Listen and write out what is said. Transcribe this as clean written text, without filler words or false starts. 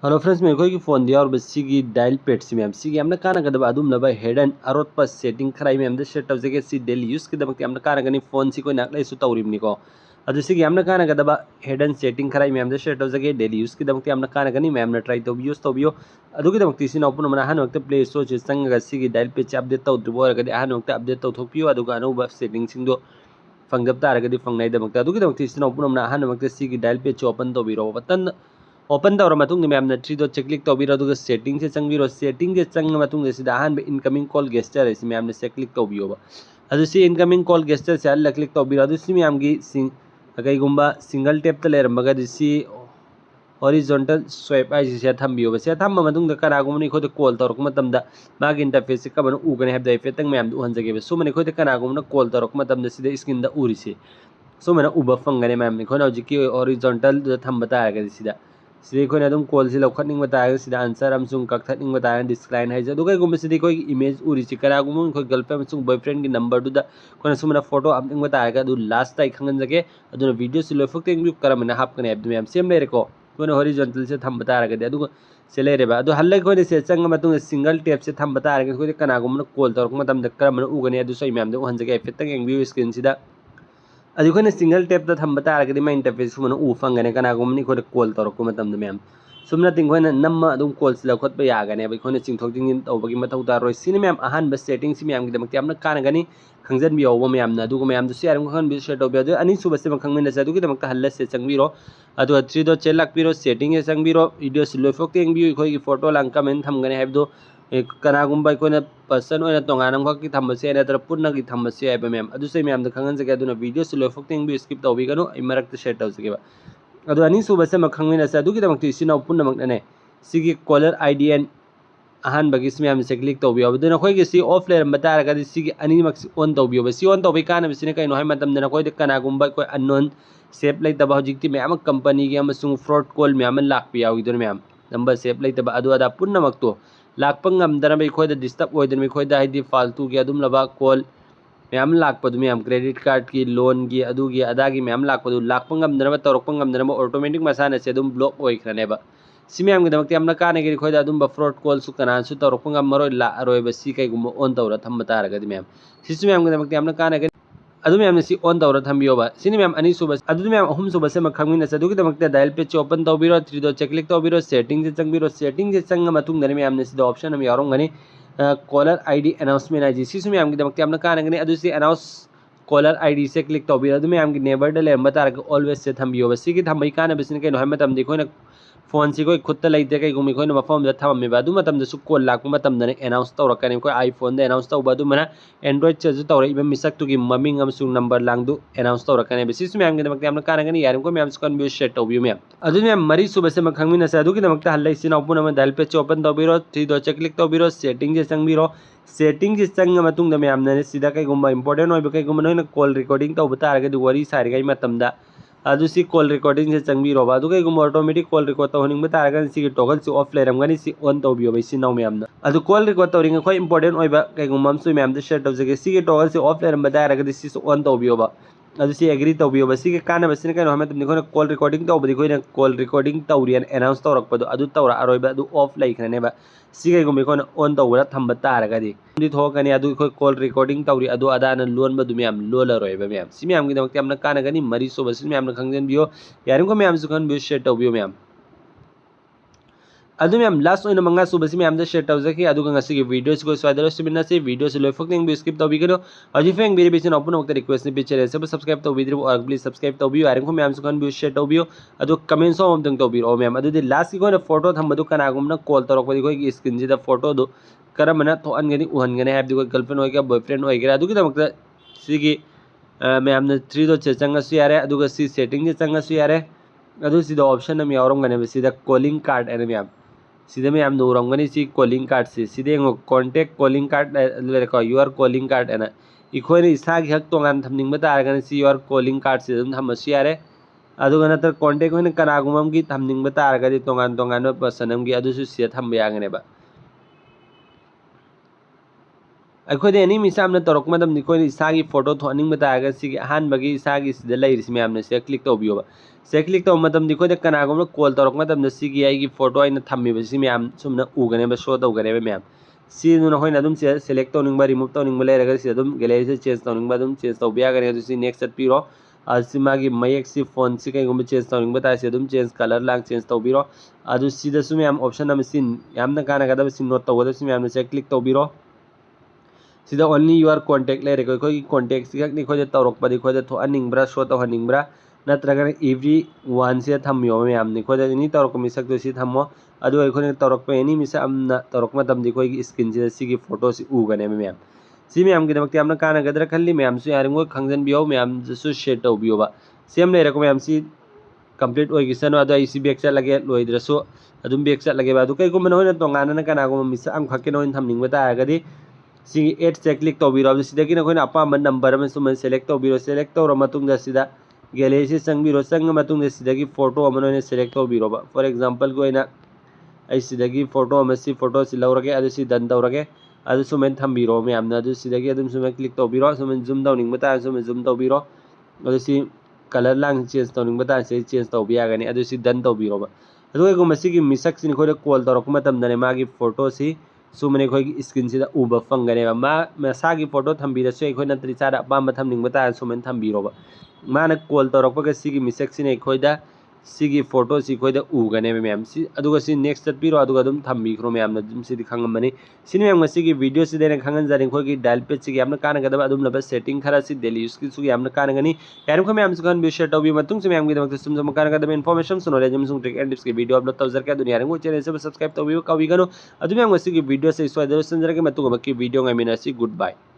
Hello friends मेरे की phone दिया और बसी डायल पेड से मैम सी कानगदब अदुमलब हेड एंड अरोप सेटिंग खराई मैम सेट तौजगे सी डेली यूज की कानगनी फोन से कोई नाकलेसु तौरीबनिको कानगदब हेड एंड सेटिंग खराई मैम सेट तौजगे डेली यूज की कानगनी मैम ट्राई तब यूज तौबियो पुनः अहन प्ले स्टोर से चंगी डायल पेड से अपडेट तौद्रब अहन अपडेट तौथोपियो अनौब सेटिंग फंगब तारगदी फंगनाइदमक्ता पुनः अहन डायल पेड से ओपन तौबीरो बटन ओपन तौर मैम थ्री डॉट से क्लिक तौर सेटिंग से चंगीरो सेटिंग से चंग अहम इनकमिंग कॉल गेस्टर मैम से क्लिक तौबीब इनकमिंग कॉल गेस्टर से अल क्लिक तौबीरो मैम की कईगुब सिंगल टैप लेरमगदी हॉरिजॉन्टल स्वाइप है थम्बीब से थम्ब कनागुमने कॉल तौरक मागी इंटरफेस से कमन उगने है फेटंग मैम उहंजगे सूमने कनागुमना कॉल तौरक स्क्रीन उरीसे सूमने उब फंगने मैम हौजी हॉरिजॉन्टल थम्ब तारगदी कॉल से लौखनिंग तारगद आंसर कक्थनिंग तारगद डिस्क्लाइन है कईगुब इमेज उरीसे कनागुम गर्लफ्रेंड बॉयफ्रेंड की नंबर सूमने फोटो हापनिंग तारगद लास्ट टाइम खंगनजगे वीडियो से लोफोक्टेंग करम हापकने मैम सेम लेरेको हॉरिजॉन्टल से थम्ब तारगद से लेरेबा हल्ले से चंग सिंगल टैप से थम्ब तारगद कनागुम कॉल तौरक करम उगने मैम उहंजगे फेटंग एंग्यू स्क्रीन से सिंगल टैप थम्ब तारगद मैं इंटरफेस उ फंगने कनागुमने कॉल तौरक मैम सूम नम कॉल से लौट यागने चिंथोक चिंजिन तौबगी मथौ तारोय सिने मैम अहानब सेटिंग से मैम की कानगनी खंजनबियो मैम मैम शेयर तौबी अनीसुब से खंगनसे हल्ले से चंगीरो थ्री डॉट से लापीरो सेटिंग से चंगीरो वीडियो से लोफोक्ते एंग्यू फोटो लांग कमेंट थमगने है कनागुब पर्सन तोाना की थम्बसे नत्र पुनः की थम्बसे है मैम मैम खंगनजगे वीडियो से लोफोक्ते एंग्यू स्किप तौबीगनु मरक्त शेयर तौजगे अनीसुब से खंगनसे इसिना पुनमने कॉलर ID एंड अहानबगी मैम से क्लिक तौबीब नखोगी ऑफ लेरम तारगदी अनीमक ऑन तौबीब ऑन तौबी कानबसी कहीं है कनागुब कोई अननोन सेफ लेतब हौजिक्ति मैम कंपनी की फ्रॉड कॉल मैम लापी मैम नंबर सेफ लेतब अदा पुनमक्तो लापंगमदनब इखोद डिस्टर्ब होदन इखोद है फालतू की अदुमलब कॉल मैम लापद मैम क्रेडिट कार्ड की लोन की अदागी मैम लापंगमदनब तौरपंगमदनब ऑटोमेटिक मसाने से ब्लॉक होइख्रनेब मैम की Kange अखोद fraud call Kanasu तौरपंगमरोय लारोब कईगुब on तौर थम्ब तारगद मैम मैम की कानगे मैम ऑन तौर थम्बियोब मैम अनीसुब मैम अहमसुब से खंगनसे डायल पेज ओपन तौबीरो थ्री डॉट से क्लिक तौबीरो सेटिंग से चंगीरो सेटिंग से चंग मैम ऑप्शन यारंगनी कॉलर ID अनाउंसमेंट है मैम की कानगनी अनाउंस कॉलर ID से क्लिक तौबीरो मैम की नेबर लेरम तारग ऑलवेज से थम्बियोब थम्बी कानबसी कहीं फोन से कोई खुद लेते कईगुम मफम थमेब कॉल लाप अनाउंस तौरकने iPhone अनाउंस तब एंड्रॉइड से तौर मिसक्तुगी ममिंग नंबर लांग अनाउंस तौरकने मैम की कानगनी यारको मैम कन्व्यूज शेयर तौबी मैम मैम मरीसुब से खंगनसे हल्ले पुनः डायल पेज ओपन तौबीरो थ्री डॉट से क्लिक तौबीरो सेटिंग से चंगीरो सेटिंग से चंग मैम कईगुब इंपोर्टेंट कईगुब नोन कॉल रिकॉर्डिंग तब तारगद वरी सारिगई कॉल रिकॉर्डिंग से चंगीरोब कईगुब ऑटोमेटिक कॉल रिकॉर्ड तौहनिंग तारगद टॉगल से ऑफ लेरमगनी ऑन तौबीब नौ मैम कॉल रिकॉर्ड तौरी खो इंपोर्टेंट कईगुब मैम शेयर तौजगे टॉगल से ऑफ लेरम तारगद ऑन तौबीब एग्री तौबीब कानबसी कहीं कॉल रिकॉर्डिंग तौबदी कॉल रिकॉर्डिंग तौरी अनाउंस तौरपद तौर अरोब ऑफ लेख्रनेब कईगुब ऑन तौर थम्ब तारगदी थोकनी कॉल रिकॉर्डिंग तौरी अदान लोनब मैम लोलरोब मैम मैम की कानगनी मरीसुब मैम खंगनबियो यारको मैम खंगनबियो शेयर तौबियो मैम मैम लास्ट मंगा सूब से मैम शेयर तौजगी वीडियो स्वाद से वीडियो से लोफोक्टेंग स्किप तौबीगनो हजी फेंग बेरिबेसन ओपन रिक्वेस्ट पिक्चर सब सब्सक्राइब तौबीद्री और प्लीज सब्सक्राइब तौबियो यारको मैम खंगनबियो शेयर तौबियो कमेंट सोम तौबीरो मैम लास्ट की फोटो थम्बदु कनागुमना कॉल तौरपदी स्क्रीन से फोटो करमना थोहनगनी उहनगने है गर्लफ्रेंड होगा बॉयफ्रेंड होगी मैम थ्री डॉट से चंगसु यारे सेटिंग से चंगसु यारे ऑप्शन यारंगने कॉलिंग कार्ड है मैम मैम उरंगनी कॉलिंग कार्ड से contact calling card your calling card है इखोन इसागी हक तोान थमनिंग तारगने यूआर कॉलिंग कार्ड से थमसु यारे नत्र कॉन्टेक्ट होने कनागुम की थमनिंग तारगदी तोान तोान पर्सन की थम्ब यागनेब ꯑꯩꯈꯣꯏꯗ ꯑꯦꯅꯤ ꯃꯤꯁ ꯑꯃꯅ ꯇꯧꯔꯛꯄ ꯃꯇꯝꯗ ꯑꯩꯈꯣꯏꯅ ꯏꯁꯥꯒꯤ ꯐꯣꯇꯣ ꯊꯣꯛꯍꯟꯅꯤꯡꯕ ꯇꯥꯔꯒꯗꯤ ꯁꯤꯒꯤ ꯑꯍꯥꯟꯕꯒꯤ ꯏꯁꯥꯒꯤ ꯁꯤꯗ ꯂꯩꯔꯤꯁꯤ ꯃꯌꯥꯝꯅ ꯁꯤꯗ ꯀ꯭ꯂꯤꯛ ꯇꯧꯕꯤꯌꯣꯕ ꯁꯤꯗ ꯀ꯭ꯂꯤꯛ ꯇꯧꯕ ꯃꯇꯝꯗ ꯑꯩꯈꯣꯏꯗ ꯀꯅꯥꯒꯨꯝꯕ ꯀꯣꯜ ꯇꯧꯔꯛꯄ ꯃꯇꯝꯗ ꯁꯤꯒꯤ ꯑꯩꯒꯤ ꯐꯣꯇꯣ ꯑꯩꯅ ꯊꯝꯃꯤꯕꯁꯤ ꯃꯌꯥꯝ ꯁꯨꯝꯅ ꯎꯒꯅꯦꯕ ꯁꯣ ꯇꯧꯒꯅꯦꯕ ꯃꯌꯥꯝ ꯁꯤꯗꯨꯅ ꯑꯩꯈꯣꯏꯅ ꯑꯗꯨꯝ ꯁꯤꯗ ꯁꯦꯂꯦꯛ ꯇꯧꯅꯤꯡꯕ ꯔꯤꯃꯨꯚ ꯇꯧꯅꯤꯡꯕ ꯂꯩꯔꯒꯗꯤ ꯁꯤꯗ ꯑꯗꯨꯝ ꯒꯦꯂꯔꯤꯁꯦ ꯆꯦꯟꯖ ꯇꯧꯅꯤꯡꯕ ꯑꯗꯨꯝ ꯆꯦꯟꯖ ꯇꯧꯕ ꯌꯥꯒꯅꯤ ꯑꯗꯨ ꯁꯤ ꯅꯦꯛꯁ ꯆꯠꯄꯤꯔꯣ ꯑꯁꯤ ꯃꯥꯒꯤ ꯃꯌꯦꯛꯁꯤ ꯐꯣꯟꯁꯤ ꯀꯩꯒꯨꯝꯕ ꯆꯦꯟꯖ ꯇꯧꯅꯤꯡꯕ ꯇꯥꯔꯁꯤ ꯑꯗꯨꯝ ꯆꯦꯟꯖ ꯀꯂꯔ ꯂꯥꯡ ꯆꯦꯟꯖ ꯇꯧꯕꯤꯔꯣ ꯑꯗꯨ ꯁꯤꯗꯁꯨ ꯃꯌꯥꯝ ꯑꯣꯞꯁꯟ ꯑꯃ ꯁꯤ ꯌꯥꯝꯅ ꯀꯥꯟꯅꯒꯗꯕ ꯁꯤ ꯅꯣꯠ ꯇꯧꯒꯗꯕꯁꯤ ꯃꯌꯥꯝꯅ ꯁꯤꯗ ꯀ꯭ꯂꯤꯛ ꯇꯧꯕꯤꯔꯣ sida only your contact lay record koi contact sigak ni khoi tawrok padi khoi thoaningbra show tawhaningbra natraga every one se thamyo myam ni khoi ni tawrok misak to si thammo adu ai khoi tawrok pe ni misa amna tawrok matam di khoi screen se sigi photo si ugane myam si myam gi damakti amna kana gadra khalli myam su yaringo khangjan biyo myam su share taw biyo ba same lay record myam si complete oi gisano adu ai si back chat lage loidrasu adum back chat lage ba adu kai ko man hoina tongana na kana ko misa am khakke no thamningba ta agadi सी add से click तौबीरो सिदगी नखोइना अपाम नंबर अमन सुमन select तौबीरो सेलेक्ट तौर मतुंग सिदा गैलरी से चंगबीरो चंग मतुंग सिदगी फोटो अमन ओइना सेलेक्ट तौबीरो फॉर एग्जांपल कोइना आई सिदगी फोटो अमन सी फोटो सि लौरगे अदु सि डन तौरगे अदु सुमन थंबीरो मैमना अदु सिदगी अदुम सुमन क्लिक तौबीरो सुमन जूम डाउनिंग बता सुमन जूम तौबीरो अदु सि कलर लांग चेंज तौनिंग बता से चेंज तौबिया गनी अदु सि डन तौबीरो अदु एगो मसी की मिसक सिन खोरे कॉल तौरक मतम दने मागी फोटो सी सुमने खोई स्क्रीन से उब फंगने मसा की फोटो थम्बीरसु अखोई नत्री चादा अपाम थम्निंग बता सुमन थम्बीरोब माना कॉल तौरपग सिगी मिसक सिने अखोइदा सिगी फोटो सि खोइदा उगने मैम सि अदुगा सि नेक्स्ट चटपीरो अदुगा अदुम थम्बीख्रो मैम दुम सिदि खंगमनि सिनि मैम सिगी वीडियो सि देने खंगन जारिं खोइगी डायल पेज सिगी यामना कानगदबा अदुम लब सेटिंग खरा सि डेली यूज की सुगी यामना कानगनि यारम खो मैम सुगन बिशेट टॉबी मतुंग से मैम गी दमक सुम जम कानगदबा इन्फॉर्मेशन सुनो ले जम सुंग ट्रिक एंड टिप्स की वीडियो अपलोड तवजर का दुनिया रंगो चैनल से सब्सक्राइब तौबी कविगनो अदुम मैम सिगी वीडियो से इसवा दरसन जरके मतुंग बकी video ngai mina si goodbye।